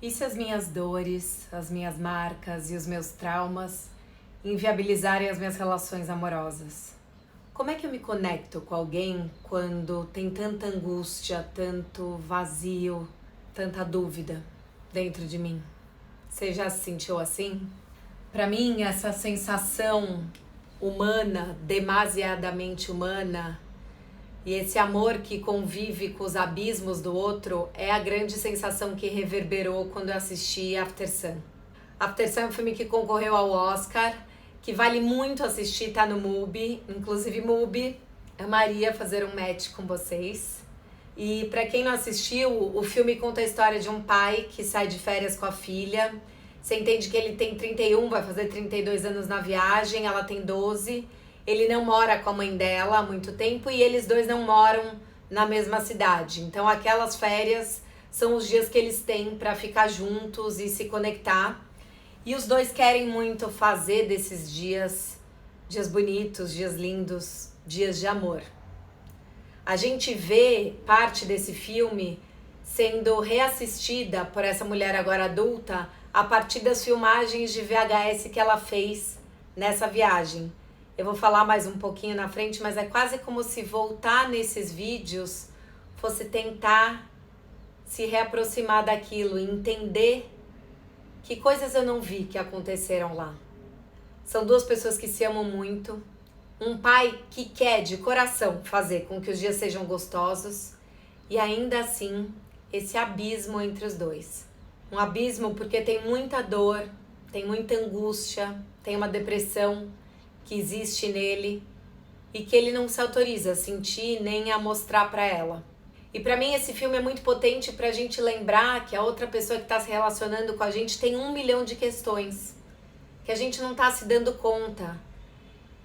E se as minhas dores, as minhas marcas e os meus traumas inviabilizarem as minhas relações amorosas? Como é que eu me conecto com alguém quando tem tanta angústia, tanto vazio, tanta dúvida dentro de mim? Você já se sentiu assim? Para mim, essa sensação humana, demasiadamente humana, e esse amor que convive com os abismos do outro é a grande sensação que reverberou quando eu assisti After Sun. After Sun é um filme que concorreu ao Oscar, que vale muito assistir, tá no MUBI. Inclusive, MUBI, amaria fazer um match com vocês. E para quem não assistiu, o filme conta a história de um pai que sai de férias com a filha. Você entende que ele tem 31, vai fazer 32 anos na viagem, ela tem 12. Ele não mora com a mãe dela há muito tempo e eles dois não moram na mesma cidade. Então aquelas férias são os dias que eles têm para ficar juntos e se conectar. E os dois querem muito fazer desses dias bonitos, dias lindos, dias de amor. A gente vê parte desse filme sendo reassistida por essa mulher agora adulta a partir das filmagens de VHS que ela fez nessa viagem. Eu vou falar mais um pouquinho na frente, mas é quase como se voltar nesses vídeos fosse tentar se reaproximar daquilo e entender que coisas eu não vi que aconteceram lá. São duas pessoas que se amam muito, um pai que quer de coração fazer com que os dias sejam gostosos e ainda assim esse abismo entre os dois. Um abismo porque tem muita dor, tem muita angústia, tem uma depressão que existe nele e que ele não se autoriza a sentir nem a mostrar para ela. E para mim esse filme é muito potente pra gente lembrar que a outra pessoa que está se relacionando com a gente tem 1 milhão de questões que a gente não tá se dando conta.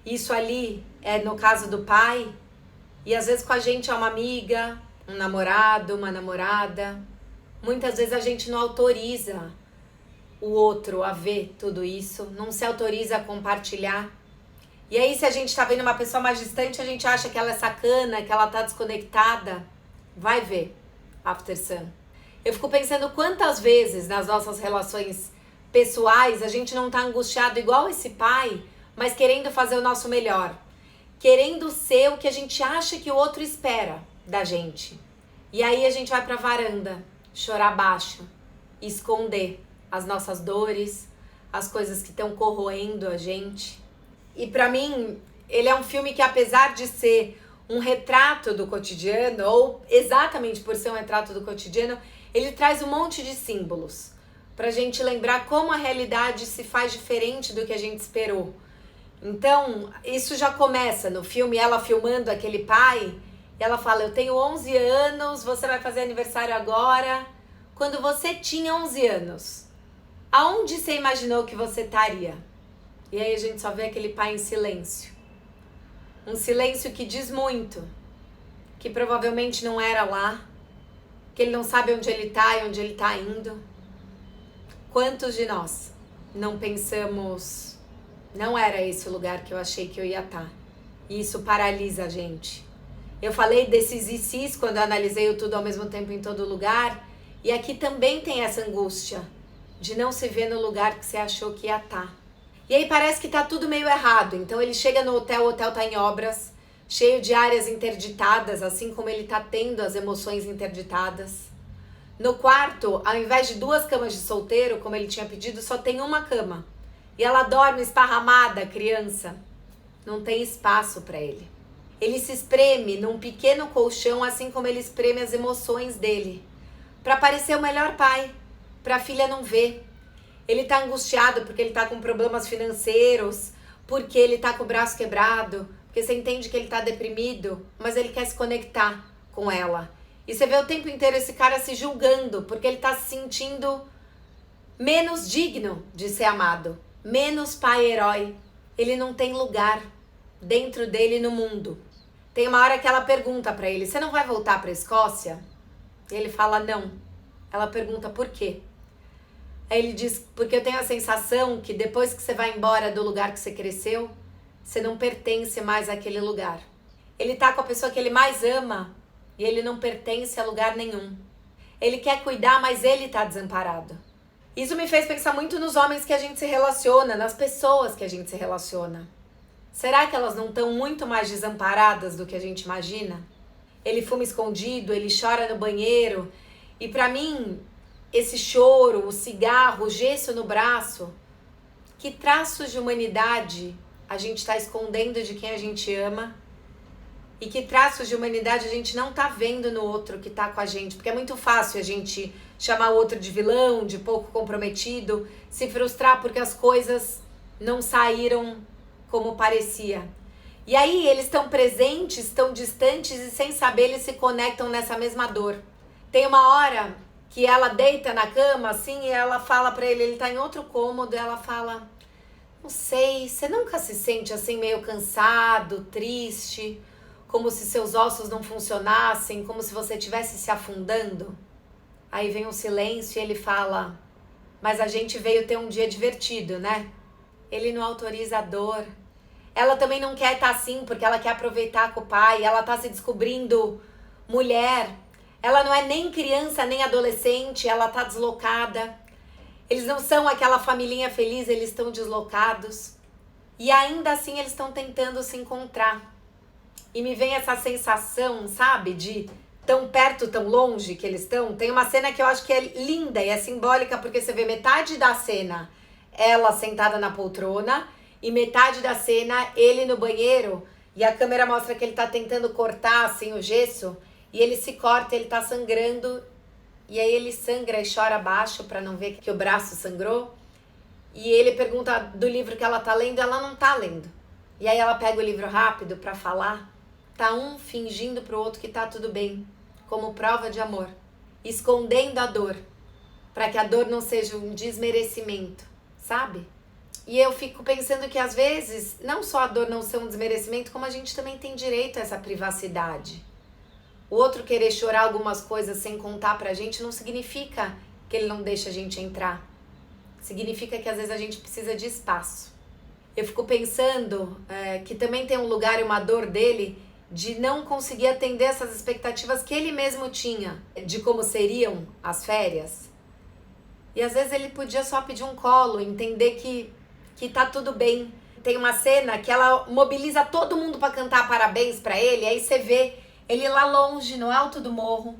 Isso ali é no caso do pai e às vezes com a gente é uma amiga, um namorado, uma namorada. Muitas vezes a gente não autoriza o outro a ver tudo isso, não se autoriza a compartilhar. E aí, se a gente tá vendo uma pessoa mais distante, a gente acha que ela é sacana, que ela tá desconectada. Vai ver After Sun. Eu fico pensando quantas vezes nas nossas relações pessoais a gente não tá angustiado igual esse pai, mas querendo fazer o nosso melhor. Querendo ser o que a gente acha que o outro espera da gente. E aí a gente vai pra varanda, chorar baixo, esconder as nossas dores, as coisas que estão corroendo a gente. E pra mim, ele é um filme que apesar de ser um retrato do cotidiano, ou exatamente por ser um retrato do cotidiano, ele traz um monte de símbolos pra gente lembrar como a realidade se faz diferente do que a gente esperou. Então, isso já começa no filme, ela filmando aquele pai, e ela fala, eu tenho 11 anos, você vai fazer aniversário agora. Quando você tinha 11 anos, aonde você imaginou que você estaria? E aí a gente só vê aquele pai em silêncio. Um silêncio que diz muito. Que provavelmente não era lá. Que ele não sabe onde ele tá e onde ele tá indo. Quantos de nós não pensamos, não era esse o lugar que eu achei que eu ia estar? E isso paralisa a gente. Eu falei desses e sis quando eu analisei o tudo ao mesmo tempo em todo lugar. E aqui também tem essa angústia de não se ver no lugar que você achou que ia estar. E aí parece que tá tudo meio errado. Então ele chega no hotel, o hotel tá em obras, cheio de áreas interditadas, assim como ele tá tendo as emoções interditadas. No quarto, ao invés de 2 camas de solteiro, como ele tinha pedido, só tem uma cama. E ela dorme esparramada, a criança. Não tem espaço para ele. Ele se espreme num pequeno colchão, assim como ele espreme as emoções dele, para parecer o melhor pai, para a filha não ver. Ele tá angustiado porque ele tá com problemas financeiros, porque ele tá com o braço quebrado, porque você entende que ele tá deprimido, mas ele quer se conectar com ela. E você vê o tempo inteiro esse cara se julgando, porque ele tá se sentindo menos digno de ser amado, menos pai-herói. Ele não tem lugar dentro dele no mundo. Tem uma hora que ela pergunta pra ele, você não vai voltar pra Escócia? Ele fala não. Ela pergunta por quê? Aí ele diz, porque eu tenho a sensação que depois que você vai embora do lugar que você cresceu, você não pertence mais àquele lugar. Ele tá com a pessoa que ele mais ama e ele não pertence a lugar nenhum. Ele quer cuidar, mas ele tá desamparado. Isso me fez pensar muito nos homens que a gente se relaciona, nas pessoas que a gente se relaciona. Será que elas não estão muito mais desamparadas do que a gente imagina? Ele fuma escondido, ele chora no banheiro. E pra mim, esse choro, o cigarro, o gesso no braço, que traços de humanidade a gente está escondendo de quem a gente ama? E que traços de humanidade a gente não tá vendo no outro que tá com a gente? Porque é muito fácil a gente chamar o outro de vilão, de pouco comprometido, se frustrar porque as coisas não saíram como parecia. E aí eles estão presentes, estão distantes e sem saber eles se conectam nessa mesma dor. Tem uma hora que ela deita na cama assim e ela fala pra ele tá em outro cômodo, e ela fala: não sei, você nunca se sente assim meio cansado, triste, como se seus ossos não funcionassem, como se você estivesse se afundando? Aí vem um silêncio e ele fala: mas a gente veio ter um dia divertido, né? Ele não autoriza a dor. Ela também não quer estar assim porque ela quer aproveitar com o pai, ela tá se descobrindo mulher. Ela não é nem criança nem adolescente, ela tá deslocada. Eles não são aquela familhinha feliz, eles estão deslocados. E ainda assim eles estão tentando se encontrar. E me vem essa sensação, sabe, de tão perto, tão longe que eles estão. Tem uma cena que eu acho que é linda e é simbólica, porque você vê metade da cena ela sentada na poltrona e metade da cena ele no banheiro, e a câmera mostra que ele tá tentando cortar assim o gesso e ele se corta, ele tá sangrando, e aí ele sangra e chora baixo pra não ver que o braço sangrou. E ele pergunta do livro que ela tá lendo, ela não tá lendo. E aí ela pega o livro rápido pra falar. Tá um fingindo pro outro que tá tudo bem, como prova de amor, escondendo a dor, para que a dor não seja um desmerecimento, sabe? E eu fico pensando que às vezes, não só a dor não ser um desmerecimento, como a gente também tem direito a essa privacidade. O outro querer chorar algumas coisas sem contar pra gente não significa que ele não deixa a gente entrar. Significa que às vezes a gente precisa de espaço. Eu fico pensando que também tem um lugar e uma dor dele de não conseguir atender essas expectativas que ele mesmo tinha de como seriam as férias. E às vezes ele podia só pedir um colo, entender que tá tudo bem. Tem uma cena que ela mobiliza todo mundo pra cantar parabéns pra ele, aí você vê ele lá longe, no alto do morro,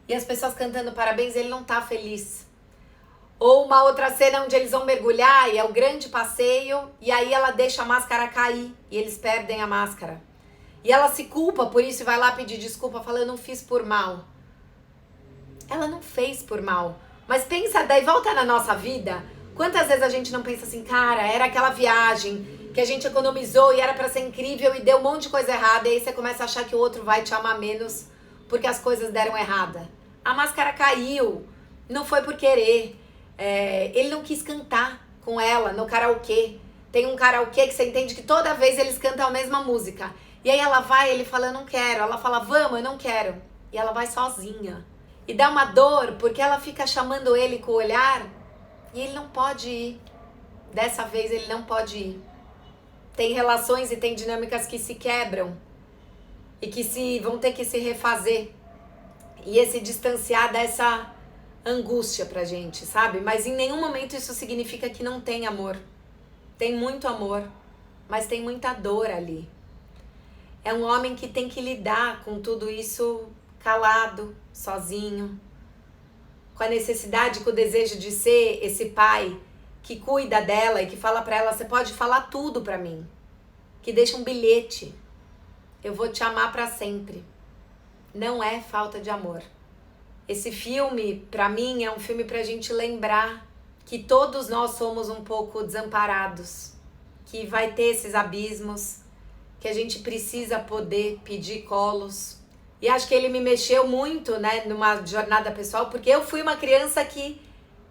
e as pessoas cantando parabéns, ele não tá feliz. Ou uma outra cena onde eles vão mergulhar e é o grande passeio, e aí ela deixa a máscara cair e eles perdem a máscara. E ela se culpa por isso e vai lá pedir desculpa, falando: eu não fiz por mal. Ela não fez por mal. Mas pensa, daí volta na nossa vida. Quantas vezes a gente não pensa assim, cara, era aquela viagem que a gente economizou e era pra ser incrível e deu um monte de coisa errada. E aí você começa a achar que o outro vai te amar menos porque as coisas deram errada. A máscara caiu, não foi por querer. Ele não quis cantar com ela no karaokê. Tem um karaokê que você entende que toda vez eles cantam a mesma música. E aí ela vai, ele fala: eu não quero. Ela fala: vamos, eu não quero. E ela vai sozinha. E dá uma dor porque ela fica chamando ele com o olhar e ele não pode ir. Dessa vez ele não pode ir. Tem relações e tem dinâmicas que se quebram e que vão ter que se refazer. E esse distanciar dessa angústia pra gente, sabe? Mas em nenhum momento isso significa que não tem amor. Tem muito amor, mas tem muita dor ali. É um homem que tem que lidar com tudo isso calado, sozinho, com a necessidade, com o desejo de ser esse pai que cuida dela e que fala pra ela: você pode falar tudo pra mim, que deixa um bilhete, eu vou te amar pra sempre. Não é falta de amor. Esse filme, pra mim, é um filme pra gente lembrar que todos nós somos um pouco desamparados, que vai ter esses abismos, que a gente precisa poder pedir colos. E acho que ele me mexeu muito, né, numa jornada pessoal, porque eu fui uma criança que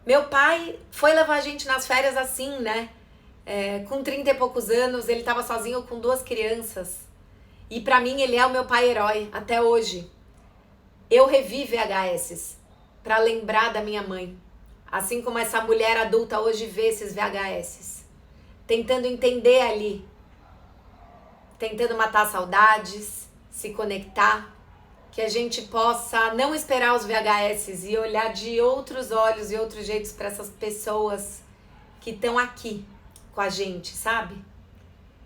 meu pai foi levar a gente nas férias assim, né? Com 30 e poucos anos, ele tava sozinho com 2 crianças. E pra mim ele é o meu pai herói, até hoje. Eu revi VHS pra lembrar da minha mãe. Assim como essa mulher adulta hoje vê esses VHS. Tentando entender ali. Tentando matar saudades, se conectar. que a gente possa não esperar os VHS e olhar de outros olhos e outros jeitos para essas pessoas que estão aqui com a gente, sabe?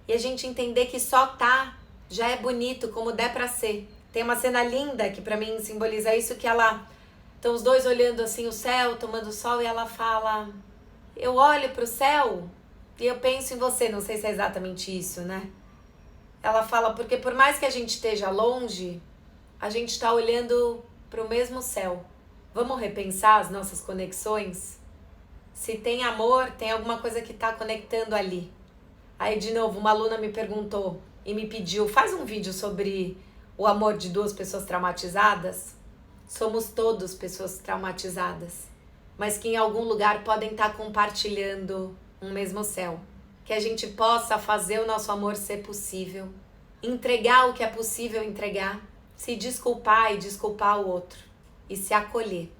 E a gente entender que só tá já é bonito como der pra ser. Tem uma cena linda que pra mim simboliza isso, que ela... Estão os dois olhando assim o céu, tomando sol, e ela fala: eu olho pro céu e eu penso em você. Não sei se é exatamente isso, né? Ela fala, porque por mais que a gente esteja longe, a gente tá olhando pro mesmo céu. Vamos repensar as nossas conexões? Se tem amor, tem alguma coisa que tá conectando ali. Aí, de novo, uma aluna me perguntou e me pediu: faz um vídeo sobre o amor de duas pessoas traumatizadas. Somos todos pessoas traumatizadas, mas que em algum lugar podem estar compartilhando um mesmo céu. Que a gente possa fazer o nosso amor ser possível, entregar o que é possível entregar, se desculpar e desculpar o outro, e se acolher.